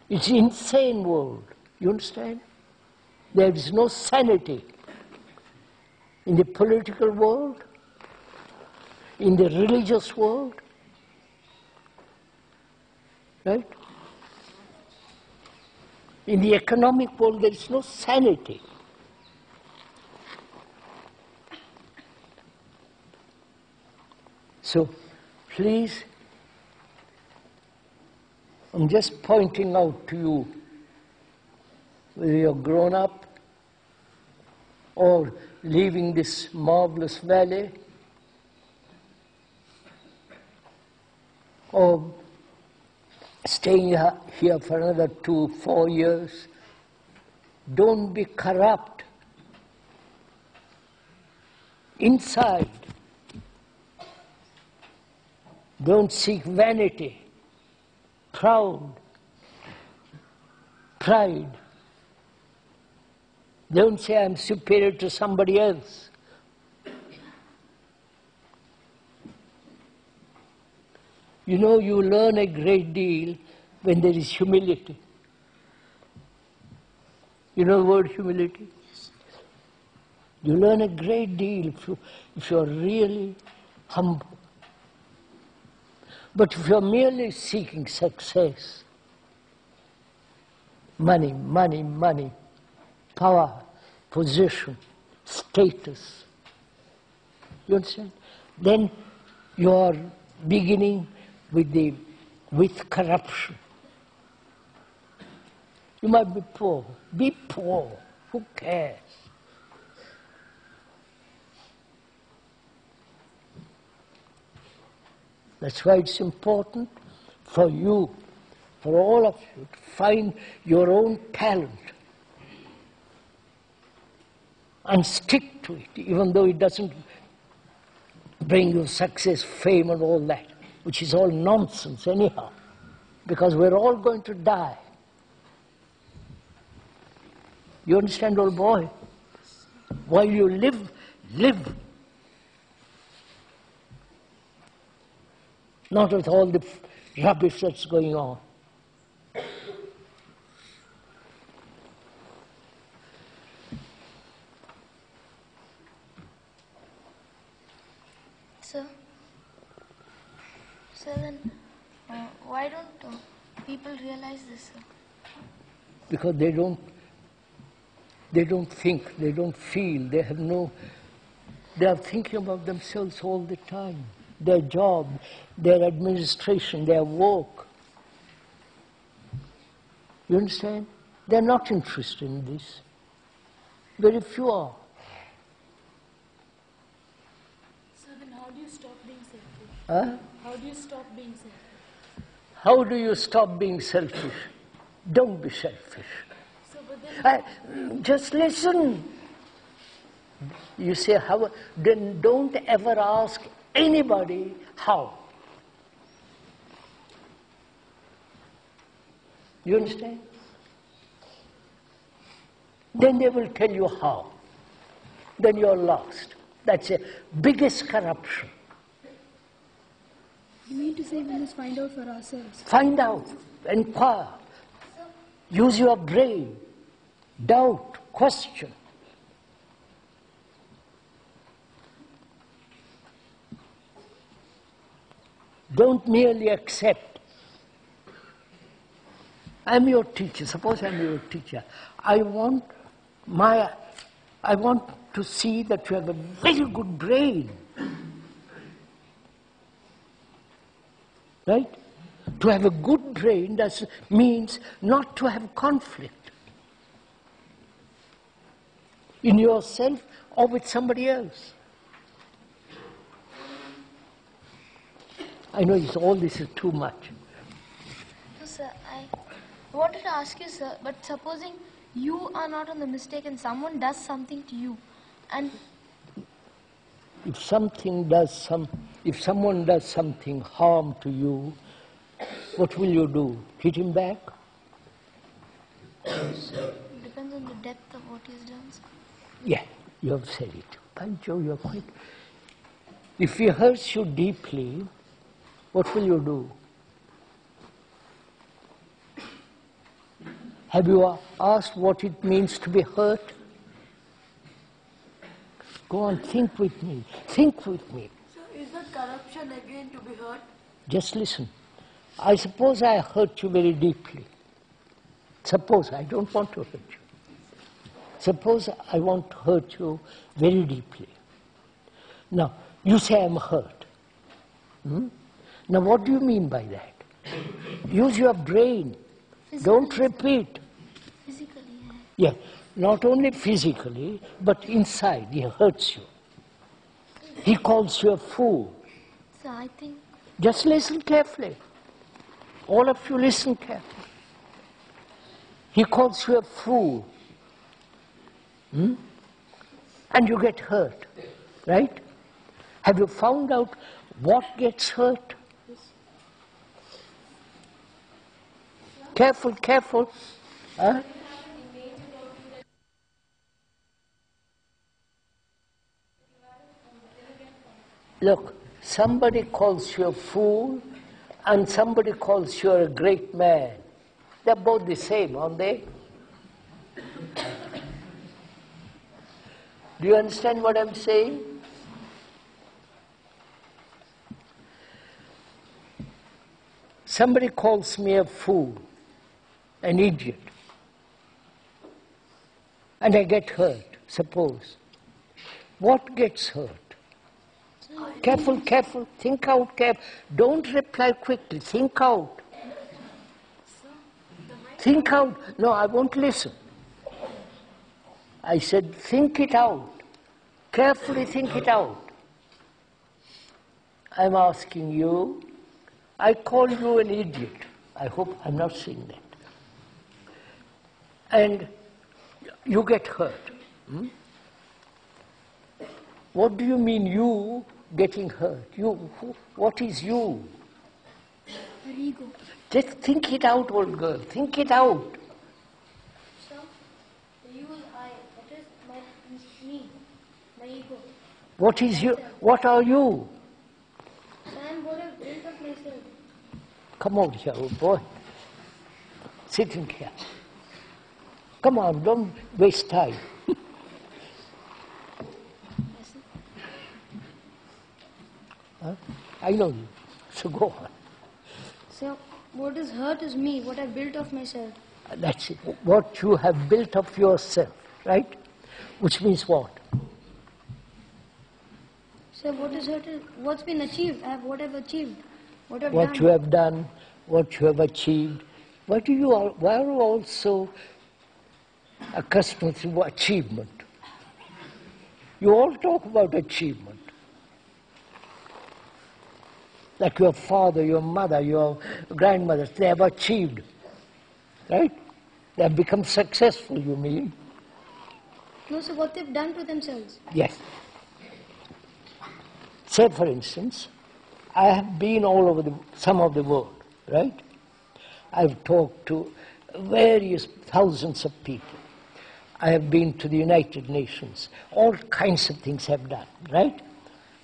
It's an insane world. You understand? There is no sanity in the political world, in the religious world, right? In the economic world, there is no sanity. So, please, I'm just pointing out to you, whether you're grown up or leaving this marvelous valley, or staying here for another 2-4 years, don't be corrupt inside. Don't seek vanity, proud, pride. Don't say I'm superior to somebody else. You know, you learn a great deal when there is humility. You know the word humility? You learn a great deal if you're really humble. But if you're merely seeking success, money, money, money, power, position, status, you understand? Then you're beginning with corruption. You might be poor. Be poor. Who cares? That's why it's important for you, for all of you, to find your own talent and stick to it, even though it doesn't bring you success, fame, and all that, which is all nonsense anyhow, because we're all going to die. You understand, old boy? While you live, live. Not with all the rubbish that's going on. So then, why don't people realize this, sir? Because they don't think, they don't feel, they are thinking about themselves all the time. Their job, their administration, their work. You understand? They're not interested in this. Very few are. So then how do you stop being selfish? Huh? How do you stop being selfish? How do you stop being selfish? Don't be selfish. So, but then... Just listen. You say, how? Then don't ever ask anybody how. You understand? Then they will tell you how. Then you're lost. That's the biggest corruption. You mean to say we must find out for ourselves? Find out, inquire, use your brain, doubt, question. Don't merely accept. I'm your teacher. Suppose I'm your teacher. I want to see that you have a very good brain. Right? To have a good brain means not to have conflict in yourself or with somebody else. I know all this is too much. So, sir, I wanted to ask you, sir, but supposing you are not on the mistake and someone does something to you, and if someone does something harm to you, what will you do? Hit him back? it depends on the depth of what he has done, sir. Yeah, you have said it. Pancho, you're quite... If he hurts you deeply, what will you do? Have you asked what it means to be hurt? Go on, think with me. Think with me. So is that corruption again to be hurt? Just listen. I suppose I hurt you very deeply. Suppose I don't want to hurt you. Suppose I want to hurt you very deeply. Now, you say I'm hurt. Now, what do you mean by that? Use your brain. Don't repeat. Physically, Yeah, not only physically, but inside, he hurts you. He calls you a fool. So I think... Just listen carefully. All of you listen carefully. He calls you a fool. And you get hurt, right? Have you found out what gets hurt? Careful, careful. Huh? Look, somebody calls you a fool and somebody calls you a great man. They're both the same, aren't they? Do you understand what I'm saying? Somebody calls me a fool, an idiot, and I get hurt, suppose. What gets hurt? Careful, careful, think out, careful. Don't reply quickly, think out. Think out. No, I won't listen. I said, think it out. Carefully think it out. I'm asking you, I call you an idiot. I hope I'm not saying that. And you get hurt. What do you mean you getting hurt? You, what is you? Your ego. Just think it out, old girl. Think it out. So, you is I. That is me. My ego. What is you? What are you? So I am what I've built of myself. Come out here, old boy. Sit in here. Come on, don't waste time. Huh? I know you, so go on. So, what is hurt is me, what I built of myself. That's it. What you have built of yourself, right? Which means what? So, what is hurt is what's been achieved, what I've achieved, what I've What done. you have done, what you have achieved. Why are you all so accustomed to achievement? You all talk about achievement. Like your father, your mother, your grandmothers, they have achieved, right? They have become successful, you mean? No, so what they've done to themselves. Yes. Say, for instance, I have been all over some of the world, right? I've talked to various thousands of people. I have been to the United Nations. All kinds of things I've done, right?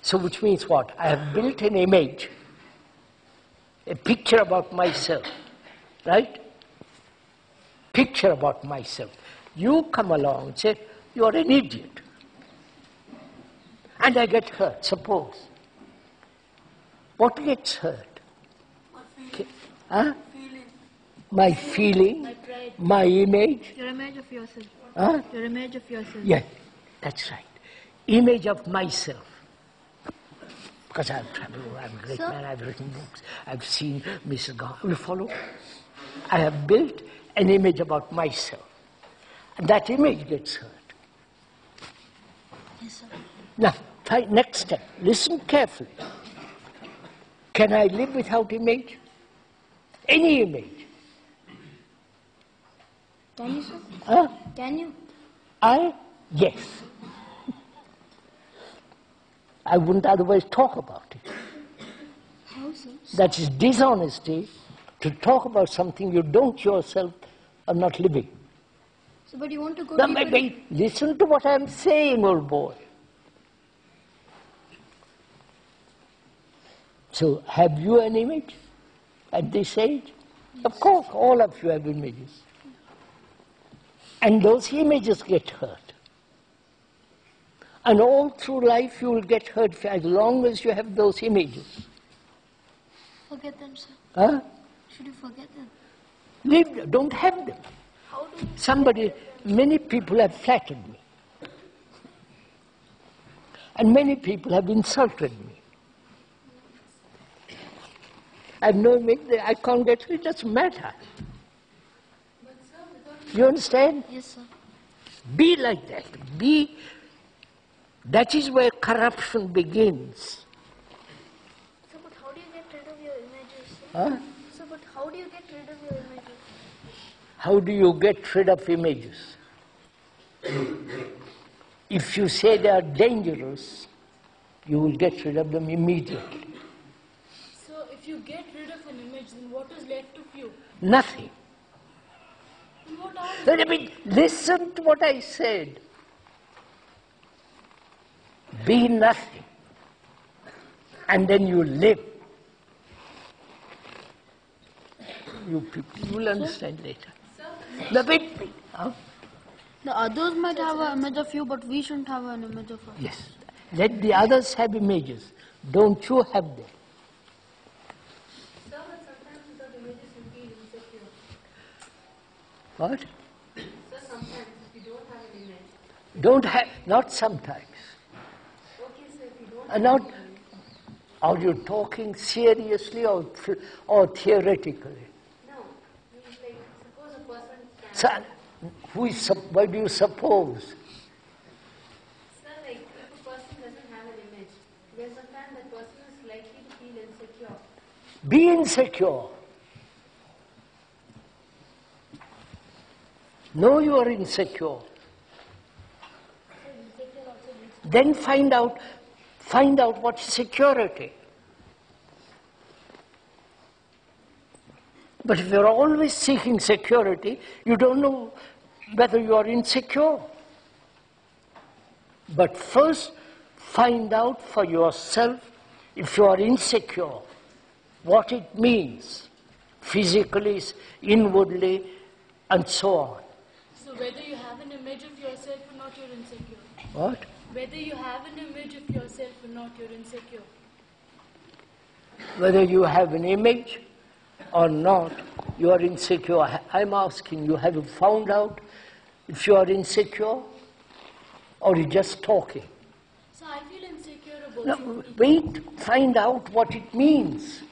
So which means what? I have built an image, a picture about myself, right? Picture about myself. You come along and say, you're an idiot. And I get hurt, suppose. What gets hurt? Huh? My feeling, My pride. my image. Your image of yourself. Huh? Your image of yourself. Yes, that's right. Image of myself. Because I've traveled, I'm a great man, I've written books, I've seen Mrs. God. Will you follow? I have built an image about myself. And that image gets hurt. Yes, sir. Now, next step, listen carefully. Can I live without image? Any image? Can you, sir? Huh? Can you? Yes. I wouldn't otherwise talk about it. How, sir? That is dishonesty to talk about something you don't yourself are not living. So, but you want to go Now, deeper. wait, listen to what I'm saying, old boy. So, have you an image at this age? Of course, all of you have images. And those images get hurt. And all through life you will get hurt as long as you have those images. Forget them, sir. Huh? Should you forget them? Leave them, don't have them. How do you Many people have flattered me. And many people have insulted me. I know I can't get it, it doesn't matter. You understand? Yes, sir. Be like that. That is where corruption begins. Sir, but how do you get rid of your images, sir? Huh? Sir, but how do you get rid of your images? How do you get rid of images? If you say they are dangerous, you will get rid of them immediately. So if you get rid of an image, then what is left of you? Nothing. Then what are Listen to what I said. Be nothing. And then you live. You people, you will understand later. The bit. Huh? The others might have an image of you, but we shouldn't have an image of us. Yes. Let the others have images. Don't you have them? Sir, but sometimes without images you feel insecure. What? So sometimes if you don't have an image. Don't have, not sometimes. Okay, sir, if you don't Not, are you talking seriously or theoretically? No. Means like, suppose a person So, what do you suppose? Sir, like if a person doesn't have an image, there's a time that person is likely to feel insecure. Be insecure. Know you are insecure. Then find out what is security. But if you're always seeking security, you don't know whether you are insecure. But first, find out for yourself, if you are insecure, what it means, physically, inwardly, and so on. So whether you have an image of yourself or not, you're insecure. What? Whether you have an image of yourself or not, you're insecure. Whether you have an image or not, you are insecure. I'm asking you, have you found out if you are insecure or you're just talking? So I feel insecure about No, you. wait, find out what it means.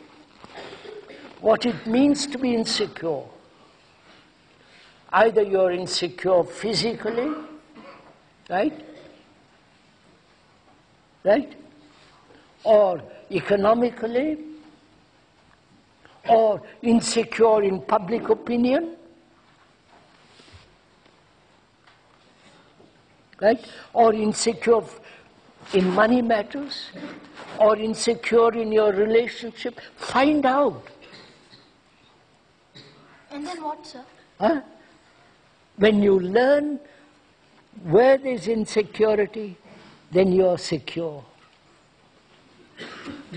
What it means to be insecure. Either you're insecure physically, right? Right? Or economically, or insecure in public opinion, right? Or insecure in money matters, or insecure in your relationship. Find out. And then what, sir? Huh? When you learn where there's insecurity, then you're secure.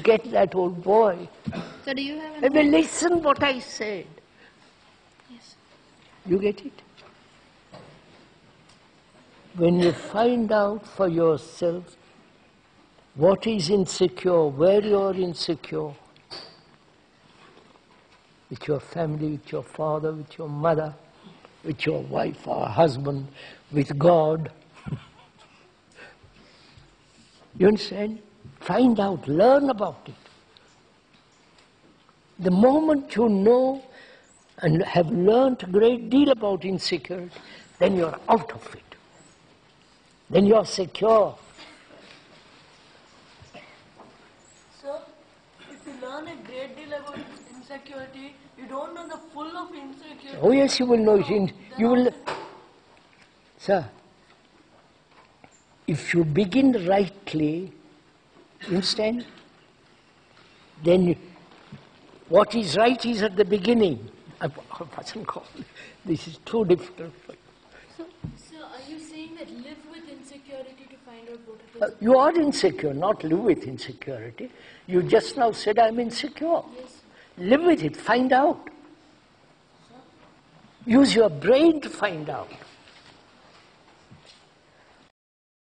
Get that, old boy. So do you have I mean, listen what I said. Yes. You get it? When you find out for yourself what is insecure, where you are insecure, with your family, with your father, with your mother, with your wife or husband, with God. You understand? Find out, learn about it. The moment you know and have learned a great deal about insecurity, then you're out of it. Then you're secure. So, if you learn a great deal about insecurity, you don't know the full of insecurity. Oh yes, you will know it. You will, sir. If you begin rightly, you understand? Then what is right is at the beginning. I mustn't call it. This is too difficult. So, are you saying that live with insecurity to find out what it is? You are insecure, not live with insecurity. You just now said I'm insecure. Yes. Live with it, find out. Use your brain to find out.